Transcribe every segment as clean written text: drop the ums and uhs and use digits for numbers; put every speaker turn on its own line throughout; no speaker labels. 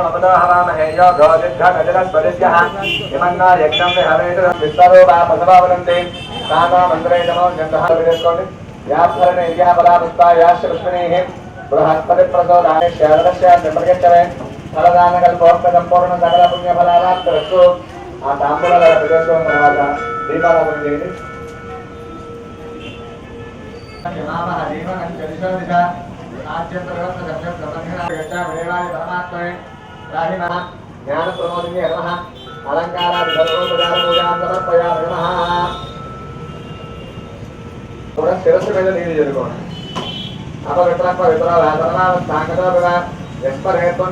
अमदाहवामहे यो गोदिर्घटजलस्वरिभ्यः इमन्ना यज्ञं विहवेतु विश्वरूपा प्रसवावदन्ति तानो मन्त्रे नमो जन्तः विदेशकोटि यात्फलने इत्यापदापुष्पायाश्च पुष्पिणीः बृहस्पतिप्रचोदयात् शरदस्य निर्मर्गच्छवे फलदानकल्पोक्तसम्पूर्ण सकल पुण्यफलावाप्तरस्तु आ ताम्बूलल विदेशो తర్వాత దీపారాధన చేయండి नमामः जीवनं जलिशो दिशा आद्यन्तरवत्त सत्यं प्रबन्धनागच्छा वेवाय परमात्मने राहिमः ज्ञानप्रमोदिने नमः अलङ्कारादि सर्वोपचार पूजां समर्पयामि नमः पूरा शिरस्సు మీద నీళ్ళు జరుగుకోండి అపవిత్ర పవిత్ర రాధనావస్థాంగత ఎస్పరేత్వం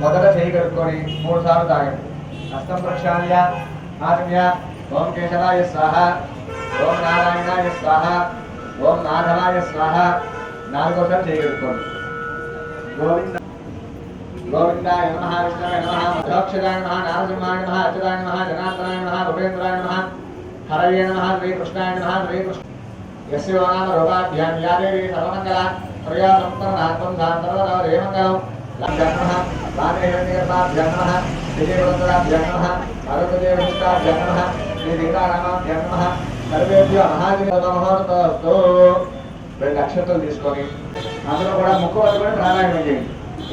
మొదట చేయి కడుక్కొని 3 సార్లు తాగండి హస్తం ప్రక్షాళ్య ఆత్మ్య ఓం కేశవాయ స్వాహ ఓం నారాయణాయ స్వాహ ఓం మాధవాయ స్వాహ 4 సార్లు చేయి కడుక్కోండి గోవింద గోవిందాయ నమః విష్ణువే నమః మధోక్షరాయ నమః నారసింహాయ నమః అచ్యుతాయ నమః జనార్దనాయ నమః భూపేంద్రాయ నమః హరయే నమః శ్రీకృష్ణాయ నమః శ్రీకృష్ణ यस्य नाम रूपाभ्यां या देवी सर्वमङ्गला प्रिया संपन्नात्मं सान्तरवदा देवमङ्गलं लक्ष्मणः वादेहिरण्यगर्भाभ्यां नमः विजयवरदराभ्यां नमः आरोग्यदेवनिष्ठाभ्यां नमः श्रीसीतारामाभ्यां नमः सर्वेभ्यो महाजनमहोरतोस्तु 2 అక్షతలు తీసుకొని అందులో కూడా ముక్కు పట్టుకొని ప్రాణాయామం చేయండి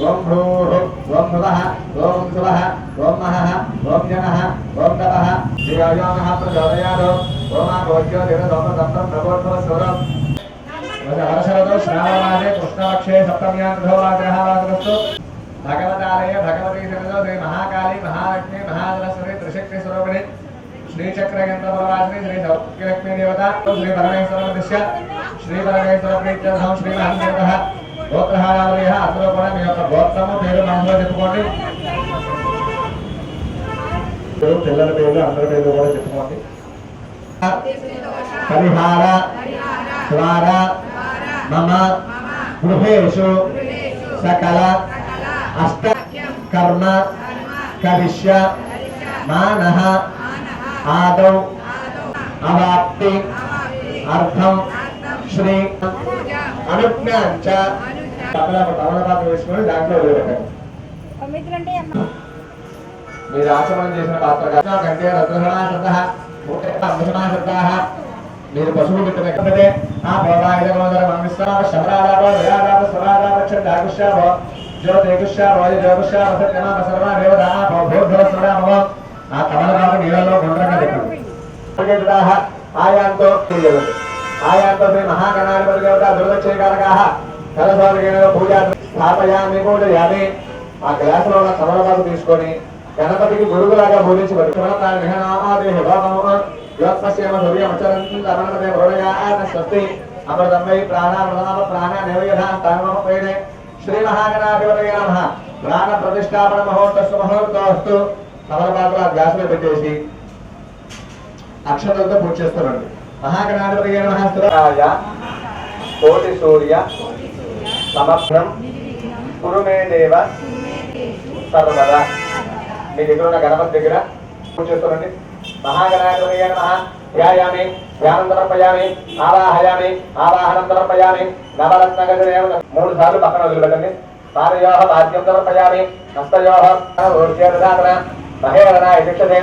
ఓం భూః ఓం భువః ఓం శువః ఓం మహః ఓం జనః ఓం తపః శ్రీయాయోనః ప్రచోదయాద్ ఓం ఆభోజ్యో దేవదోమదంతం ప్రభోద్భవ స్వరం వరశరదో శ్రావణమాసే కృష్ణపక్షే సప్తమ్యాం ధోవాగ్రహావాగ్రస్తు భగవతాలయ భగవతీ సరిదో శ్రీ మహాకాళీ మహాలక్ష్మీ మహాసరస్వతి త్రిశక్తి స్వరూపిణి శ్రీచక్రయంత్రపరవాసిని శ్రీ సౌఖ్యలక్ష్మీ దేవత శ్రీ పరమేశ్వరమదిశ్య శ్రీ పరమేశ్వర ప్రీత్యర్థం శ్రీమహందేవతః గోత్రహారాలయ అందులో కూడా మీ యొక్క గోత్రము పేరు మనసులో చెప్పుకోండి పిల్లల పేర్లు అందరి పేర్లు కూడా చెప్పుకోండి పరిహార ద్వారా మమ గృహేషు సకల అష్ట కర్మ కరిష్య మానః ఆదౌ అవాప్తి అర్థం శ్రీ అనుజ్ఞాంచ తమలపాత్ర వేసుకొని దాంట్లో వదిలిపెట్టండి మీరు ఆచమనం చేసిన పాత్ర కంటే రద్రహణాశ్రద్ధ మీరు పశువు పెట్టినట్టే ఆ భోగాయుధమోదర మమిస్తామ శబరాలాభ దయాలాభ స్వరాలాభ డాకుష్యాభో జ్యోతిగుష్యాభో యోగుష్యాభ సత్యమామ సర్వ దేవత భోర్భవ స్వరామో ఆ తమలపాత్ర నీళ్ళలో గుండ్రంగా పెట్టండి ఆయాంతో ఆయాంతో శ్రీ మహాగణాధిపతి దేవత దుర్దక్షేకారకాః కలశోదకేన పూజా స్థాపయామి పూజయామి ఆ గ్లాసులో ఉన్న తమలపాకు తీసుకొని గణపతికి గొడుగులాగా పూజించి స్వస్తి అమృతమై ప్రాణ నివయధానే శ్రీ మహాగణాధిపతయే నమః ప్రాణ ప్రతిష్టాపన మహోత్తస్తు తమలపాకు ఆ గ్లాసులో పెట్టేసి అక్షతలతో పూజ చేస్తారండి మహాగణాధిపతయే నమః కోటి సూర్య సమగ్రం కురుమే దేవ సర్వదా మీ దగ్గర ఉన్న గణపతి దగ్గర పూజ చేస్తారండి మహాగణాధిపతయే నమః ధ్యాయామి ధ్యానం సమర్పయామి ఆవాహయామి ఆవాహనం సమర్పయామి నవరత్నగజదేవ 3 సార్లు పక్కన వదిలిపెట్టండి పాదయోః పాద్యం సమర్పయామి హస్తయోః ఊర్ధ్వదధాతన మహేవదనాయ శిక్షతే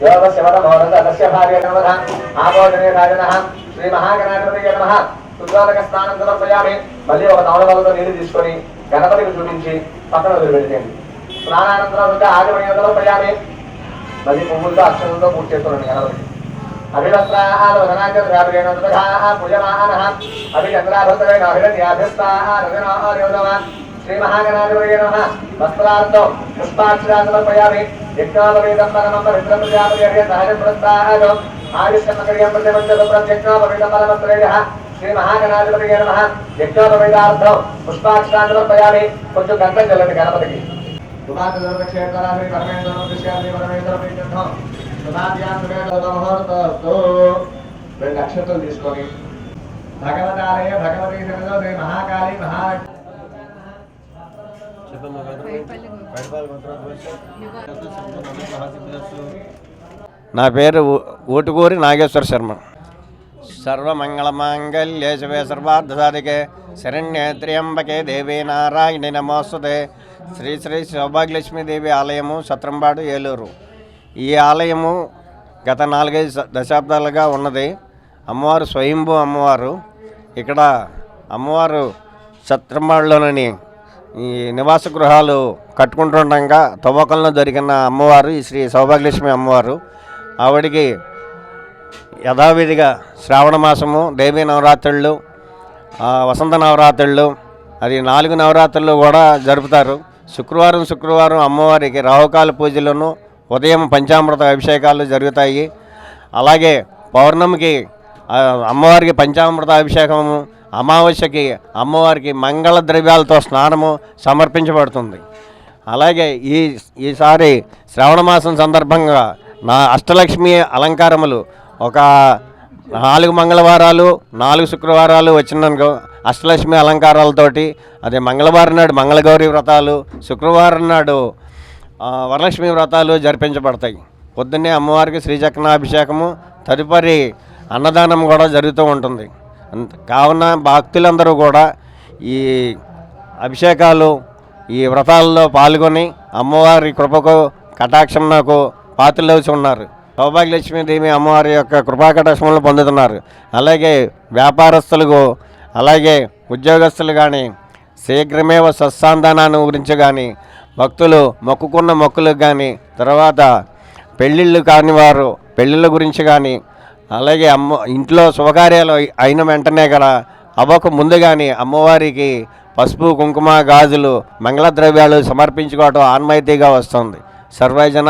యోగస్య వదమోదస తస్య భార్య నమః ఆభోజనే రాజనః శ్రీ మహాగణాధిపతయే నమః శుద్ధాలక స్నానం సమర్పయామి మళ్ళీ ఒక తమలపాకుతో నీళ్లు తీసుకొని గణపతికి చూపించి పక్కన వదిలిపెట్టండి స్నానానంతరం ఆగమనీయం సమర్పయామి మళ్ళీ పువ్వులతో అక్షరంతో పూజ చేస్తున్నాను గణపతికి అభివస్త్రాహారవదనాచర్యాభిరేణ పూజమానః అభిచంద్రాభృతవేణ అభిరన్యాభ్యస్తాహారవినోదేవతమ శ్రీ మహాగణాధిపతయే నమః వస్త్రార్థం పుష్పాక్షరా సమర్పయామి యజ్ఞోపవేదంబరమం పవిత్రం ప్రజాపతి సహజం పురస్తాదో ఆయుష్కర్మకర్యం ప్రతిపంచం ప్రత్యజ్ఞోపవేదం బలవస్త్రేయః శ్రీ మహాగణాధిపతయే నమః యజ్ఞోపవేదార్థం పుష్పాక్షరా సమర్పయామి కొంచెం గంధం చల్లండి గణపతికి క్షేత్ర శ్రీ పరమేశ్వర ప్రీత్యర్థం 2 అక్షతలు తీసుకొని భగవతాలయ భగవతీ సరిదో శ్రీ మహాకాళీ
నా పేరు ఊటుకూరి నాగేశ్వర శర్మ. సర్వమంగళమాంగళ్యే శివే సర్వార్థసాధికే శరణ్యే త్ర్యంబకే దేవీ నారాయణి నమోస్తుతే శ్రీ శ్రీ సౌభాగ్యలక్ష్మీదేవి ఆలయము సత్రంపాడు ఏలూరు. ఈ ఆలయము గత 4-5 దశాబ్దాలుగా ఉన్నది. అమ్మవారు స్వయంభూ అమ్మవారు. ఇక్కడ అమ్మవారు సత్రంపాడులోని ఈ నివాస గృహాలు కట్టుకుంటుండగా తవ్వకంలో దొరికిన అమ్మవారు ఈ శ్రీ సౌభాగ్యలక్ష్మి అమ్మవారు. ఆవిడికి యథావిధిగా శ్రావణ మాసము, దేవీ నవరాత్రులు, వసంత నవరాత్రులు, అది 4 నవరాత్రులు కూడా జరుపుతారు. శుక్రవారం అమ్మవారికి రాహుకాల పూజలను, ఉదయం పంచామృత అభిషేకాలు జరుగుతాయి. అలాగే పౌర్ణమికి అమ్మవారికి పంచామృత అభిషేకము, అమావాస్యకి అమ్మవారికి మంగళ ద్రవ్యాలతో స్నానము సమర్పించబడుతుంది. అలాగే ఈసారి శ్రావణ మాసం సందర్భంగా అష్టలక్ష్మి అలంకారములు ఒక 4 మంగళవారాలు 4 శుక్రవారాలు వచ్చినందుకు అష్టలక్ష్మి అలంకారాలతోటి, అదే మంగళవారం నాడు మంగళగౌరి వ్రతాలు, శుక్రవారం నాడు వరలక్ష్మి వ్రతాలు జరిపించబడతాయి. పొద్దున్నే అమ్మవారికి శ్రీచక్రాభిషేకము, తదుపరి అన్నదానం కూడా జరుగుతూ ఉంటుంది. కావున భక్తులందరూ కూడా ఈ అభిషేకాలు, ఈ వ్రతాల్లో పాల్గొని అమ్మవారి కృపకు కటాక్షం నాకు పాత్రలవుతూ ఉన్నారు. సౌభాగ్యలక్ష్మీదేవి అమ్మవారి యొక్క కృపా కటాక్షములను పొందుతున్నారు. అలాగే వ్యాపారస్తులకు, అలాగే ఉద్యోగస్తులు కానీ శీఘ్రమే సత్సంతానాన్ని గురించి కానీ, భక్తులు మొక్కుకున్న మొక్కులకు కానీ, తర్వాత పెళ్ళిళ్ళు కాని వారు పెళ్ళిళ్ళ గురించి కానీ, అలాగే ఇంట్లో శుభకార్యాలు అయిన వెంటనే కూడా అవ్వకు ముందు కానీ అమ్మవారికి పసుపు, కుంకుమ, గాజులు, మంగళద్రవ్యాలు సమర్పించుకోవడం ఆన్వాయితీగా వస్తుంది. సర్వజన